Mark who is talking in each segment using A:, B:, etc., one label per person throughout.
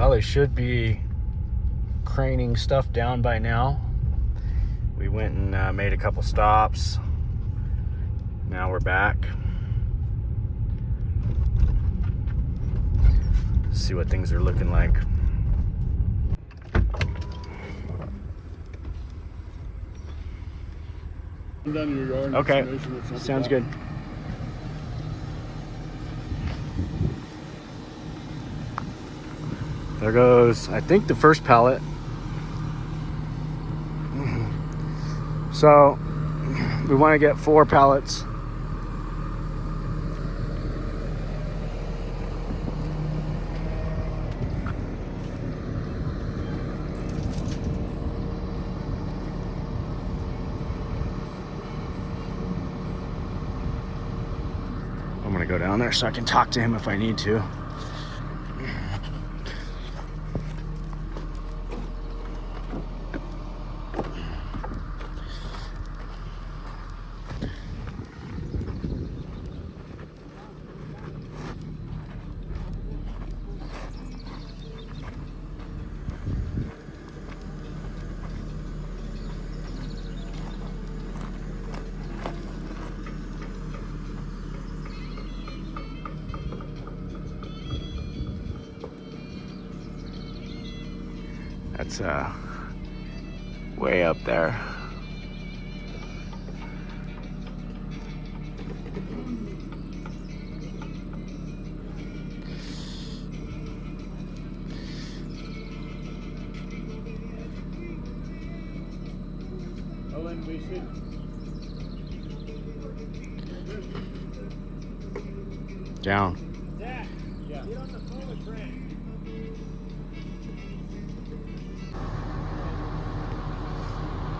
A: Well, they should be craning stuff down by now. We went and made a couple stops. Now we're back. See what things are looking like.
B: I'm down in your yard.
A: Okay, sounds good. There goes, I think, the first pallet. So we want to get 4 pallets. I'm gonna go down there so I can talk to him if I need to. That's way up there. Down.
C: Zach, yeah. Get on the phone with Trent.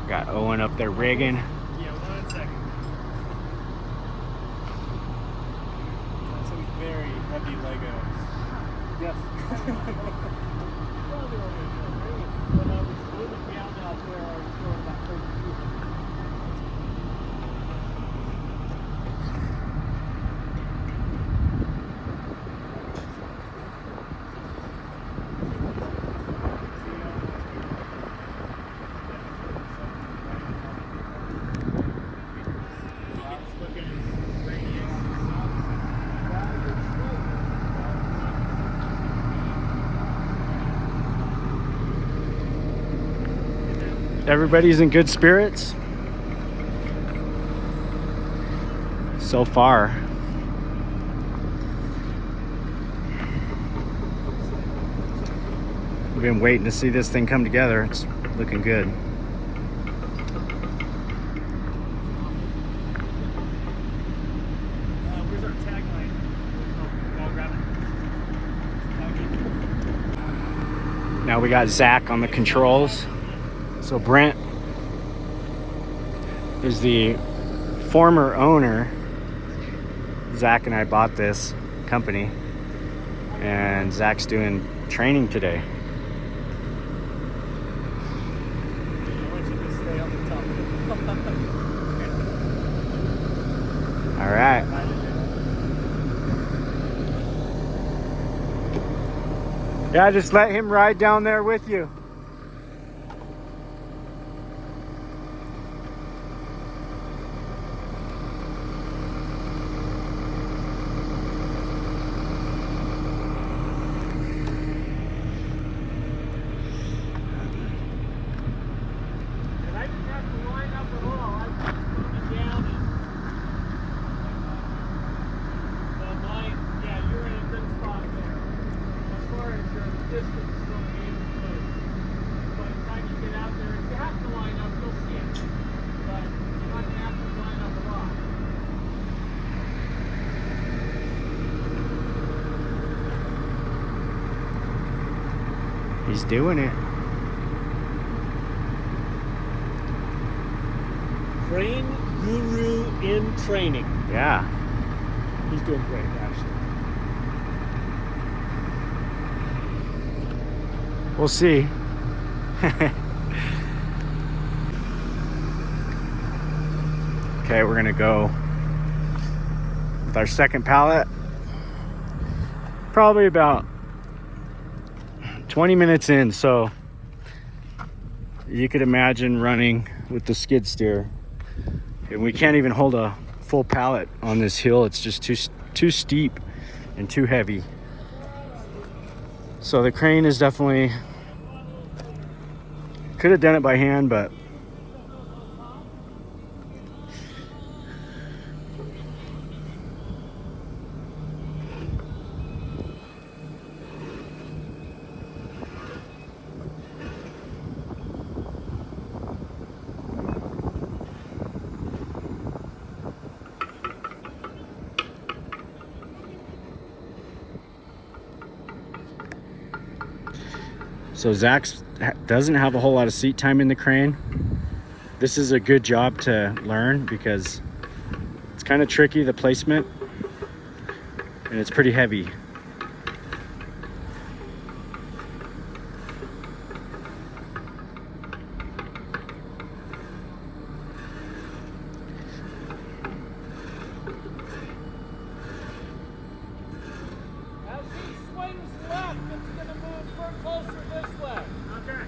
A: Got Owen up there rigging.
C: Yeah, 1 second. That's some very heavy Legos. Yes. When I was moving down out there, I was throwing about 32.
A: Everybody's in good spirits so far. We've been waiting to see this thing come together. It's looking good.
C: Where's our tagline? Oh, I'll grab it.
A: Now we got Zach on the controls. So Brent is the former owner. Zach and I bought this company, and Zach's doing training today.
C: I want you to stay on the top of it.
A: All right. Yeah, just let him ride down there with you. He's doing it.
C: Crane guru in training.
A: Yeah.
C: He's doing great, actually.
A: We'll see. Okay, we're gonna go with our second pallet. Probably about 20 minutes in, so you could imagine running with the skid steer. And we can't even hold a full pallet on this hill. It's just too steep and too heavy. So the crane is definitely, could have done it by hand, but so Zach doesn't have a whole lot of seat time in the crane. This is a good job to learn because it's kind of tricky, the placement, and it's pretty heavy.
C: As he swings left, it's going to move closer this way. Okay.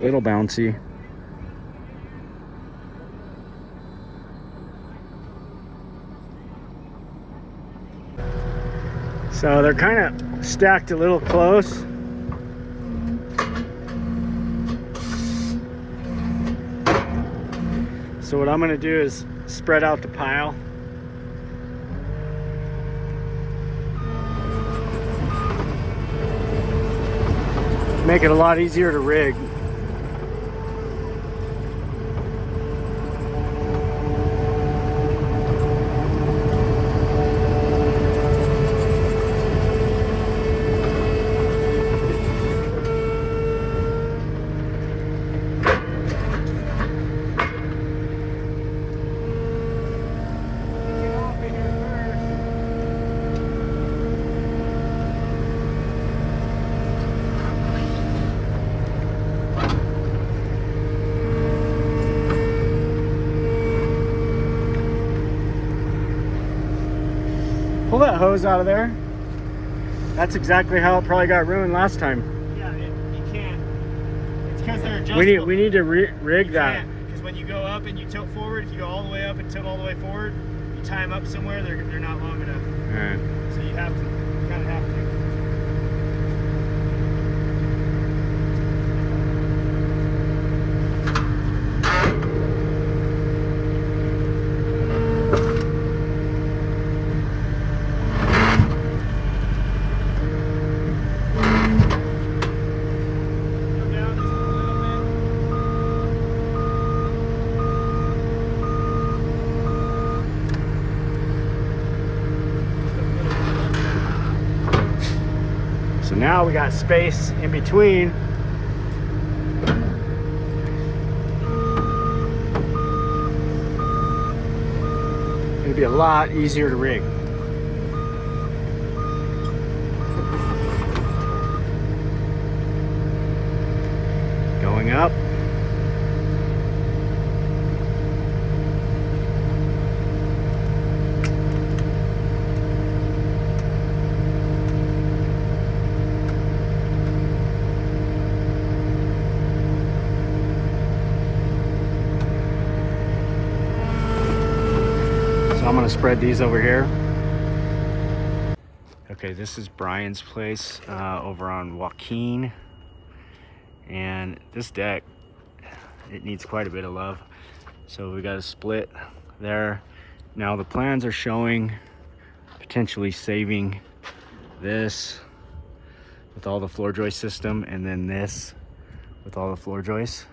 A: Little bouncy. So they're kind of stacked a little close. So what I'm going to do is spread out the pile. Make it a lot easier to rig. Pull that hose out of there. That's exactly how it probably got ruined last time.
C: Yeah, you can't. It's because they're adjustable.
A: We need to rig that.
C: Because when you go up and you tilt forward, if you go all the way up and tilt all the way forward, you tie them up somewhere, they're not long enough.
A: All right.
C: So you have to, kind of have to.
A: So now we got space in between. It'll be a lot easier to rig. Going up. I'm gonna spread these over here. Okay, this is Brian's place over on Joaquin. And this deck, it needs quite a bit of love. So we got a split there. Now the plans are showing potentially saving this with all the floor joist system and then this with all the floor joists.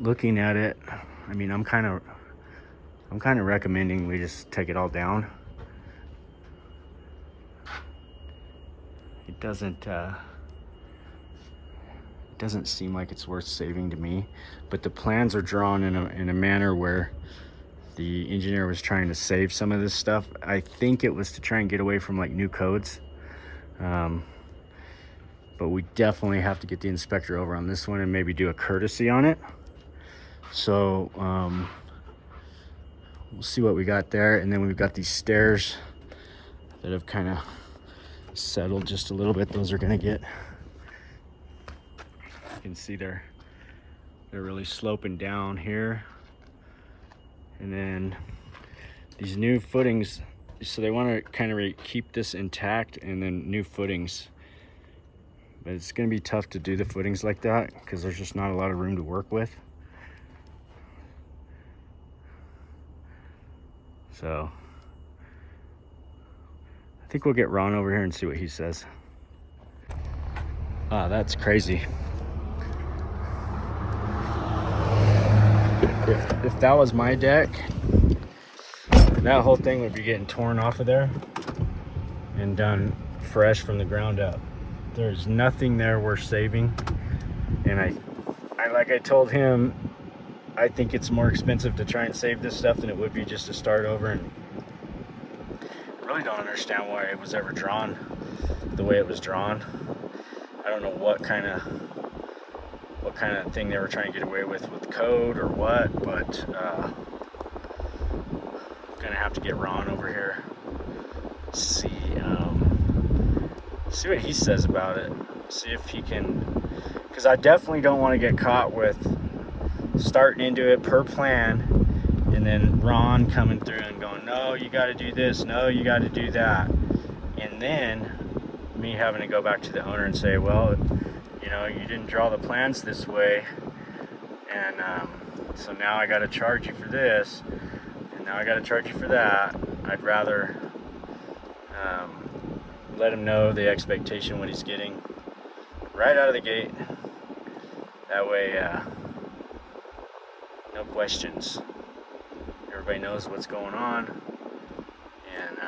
A: Looking at it, I mean, I'm kind of recommending we just take it all down. it doesn't seem like it's worth saving to me, but the plans are drawn in a manner where the engineer was trying to save some of this stuff. I think it was to try and get away from like new codes. But we definitely have to get the inspector over on this one and maybe do a courtesy on it. So we'll see what we got there. And then we've got these stairs that have kind of settled just a little bit. Those are gonna get, you can see they're really sloping down here. And then these new footings, so they want to kind of keep this intact, and then new footings. But it's going to be tough to do the footings like that because there's just not a lot of room to work with. So I think we'll get Ron over here and see what he says. Ah, that's crazy. If that was my deck, that whole thing would be getting torn off of there and done fresh from the ground up. There's nothing there worth saving. And I like I told him, I think it's more expensive to try and save this stuff than it would be just to start over. And I really don't understand why it was ever drawn the way it was drawn. I don't know what kind of thing they were trying to get away with code or what, but gonna have to get Ron over here, see what he says about it, see if he can, because I definitely don't want to get caught with starting into it per plan and then Ron coming through and going, no, you got to do this, no, you got to do that, and then me having to go back to the owner and say, well, you know, you didn't draw the plans this way, and so now I got to charge you for this, and now I got to charge you for that. I'd rather let him know the expectation, what he's getting right out of the gate. That way, no questions. Everybody knows what's going on, and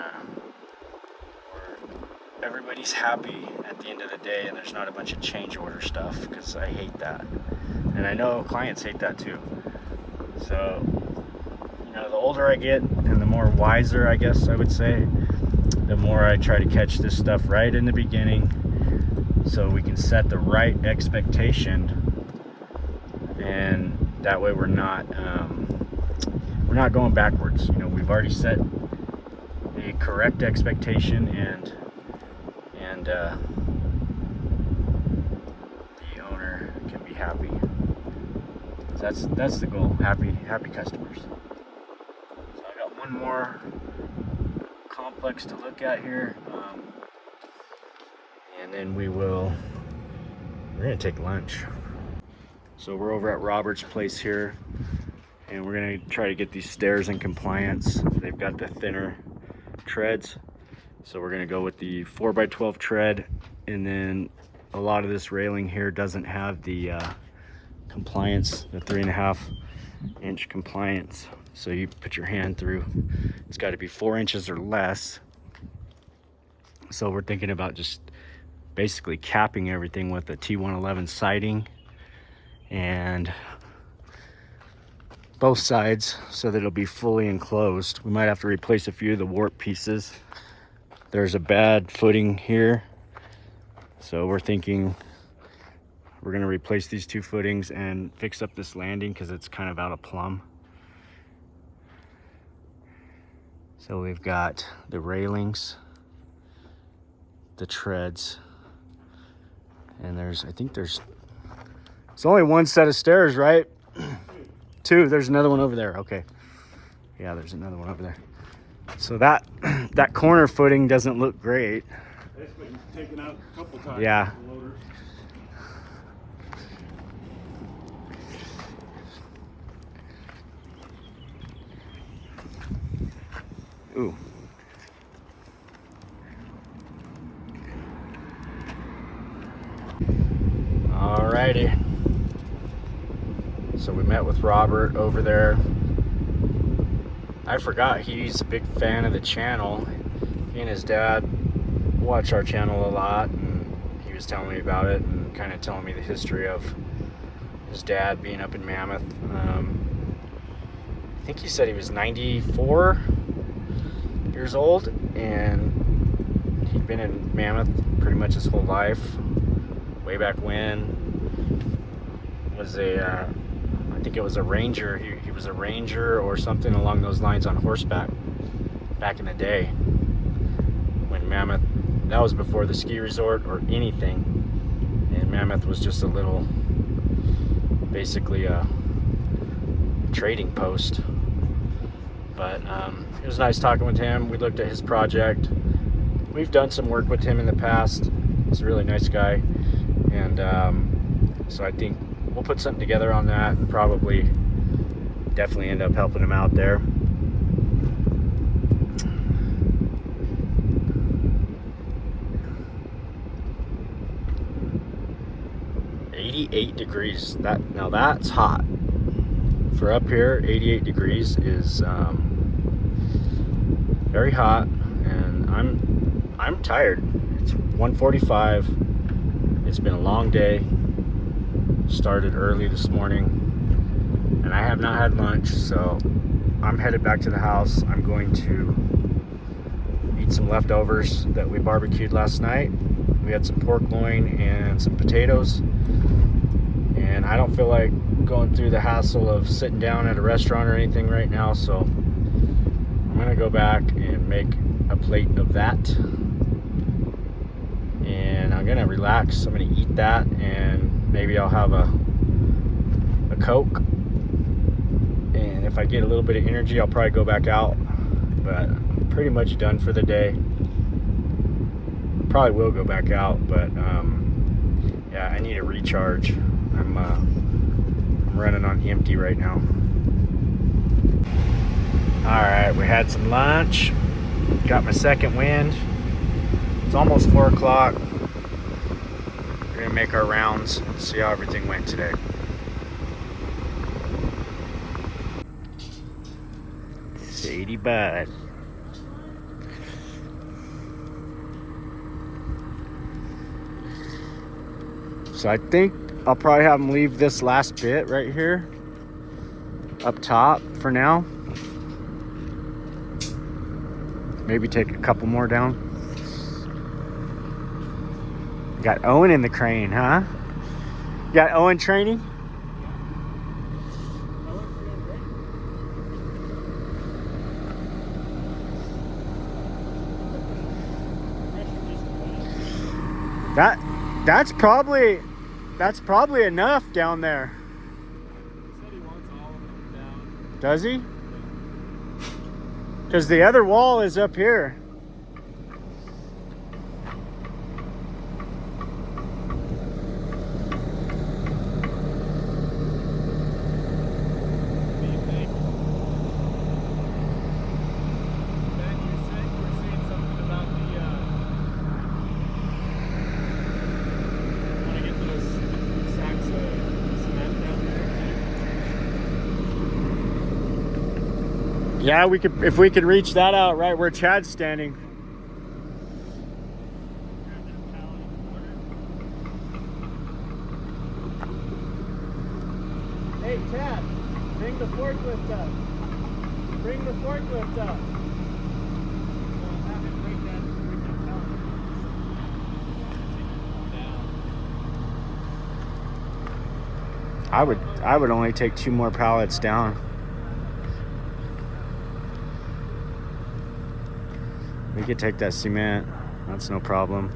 A: everybody's happy at the end of the day, and there's not a bunch of change order stuff, because I hate that. And I know clients hate that too. So, you know, the older I get and the more wiser, I guess I would say, the more I try to catch this stuff right in the beginning so we can set the right expectation, and that way we're not going backwards. You know, we've already set a correct expectation, and the owner can be happy. So that's the goal. Happy customers. So I got one more complex to look at here, and then we're gonna take lunch. So we're over at Robert's place here, and we're gonna try to get these stairs in compliance. They've got the thinner treads, so we're gonna go with the 4x12 tread, and then a lot of this railing here doesn't have the compliance, the 3.5 inch compliance. So you put your hand through, it's got to be 4 inches or less. So we're thinking about just basically capping everything with a T111 siding, and both sides, so that it'll be fully enclosed. We might have to replace a few of the warp pieces. There's a bad footing here, so we're thinking we're going to replace these two footings and fix up this landing because it's kind of out of plumb. So we've got the railings, the treads, and I think there's only one set of stairs, right? Two. There's another one over there. Okay. Yeah, there's another one over there. So that corner footing doesn't look great.
B: It's been taken out a couple times.
A: Yeah. Ooh. Alrighty. So we met with Robert over there. I forgot he's a big fan of the channel. He and his dad watch our channel a lot, and he was telling me about it and kind of telling me the history of his dad being up in Mammoth. I think he said he was 94 years old, and he'd been in Mammoth pretty much his whole life. Way back when, was I think it was a ranger. He was a ranger or something along those lines on horseback back in the day when Mammoth, that was before the ski resort or anything, and Mammoth was just a little, basically a trading post. But it was nice talking with him. We looked at his project. We've done some work with him in the past. He's a really nice guy, and so I think we'll put something together on that and probably definitely end up helping him out there. $88 degrees. Now that's hot. For up here, 88 degrees is very hot, and I'm tired. It's 1:45. It's been a long day. Started early this morning, and I have not had lunch, so I'm headed back to the house. I'm going to eat some leftovers that we barbecued last night. We had some pork loin and some potatoes, and I don't feel like going through the hassle of sitting down at a restaurant or anything right now, so I'm gonna go back and make a plate of that, and I'm gonna relax. I'm gonna eat that, and maybe I'll have a Coke, and if I get a little bit of energy, I'll probably go back out, but I'm pretty much done for the day. Probably will go back out, but yeah, I need a recharge. I'm running on empty right now. Alright, we had some lunch, got my second wind. It's almost 4 o'clock. We're gonna make our rounds and see how everything went today. Sadie Bud. So I think I'll probably have them leave this last bit right here up top for now. Maybe take a couple more down. Got Owen in the crane, huh? You got Owen training? That's probably enough down there.
C: He said he wants all of them down.
A: Does he? Because the other wall is up here.
C: What do you think? Ben, you were saying something about the want to get those sacks of cement down there too?
A: Yeah, we could, if we could reach that out right where Chad's standing. Hey Chad, bring the forklift up. Bring the forklift up.
C: Well, have him break that freaking pallet. Down.
A: I would only take 2 more pallets down. We could take that cement. That's no problem.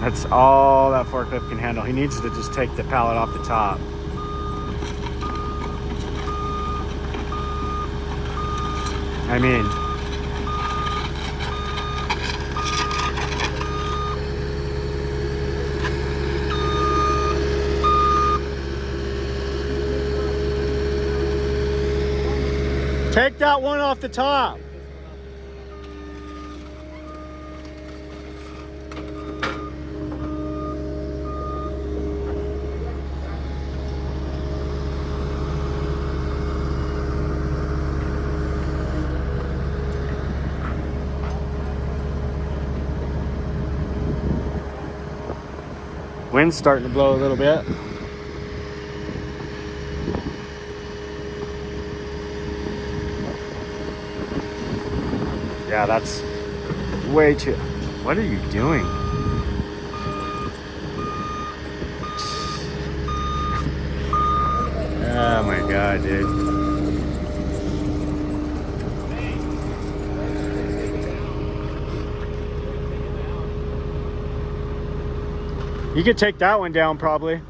A: That's all that forklift can handle. He needs to just take the pallet off the top. I mean, Take that one off the top. Wind's starting to blow a little bit. Yeah, that's way too... What are you doing? Oh my God, dude. You could take that one down probably.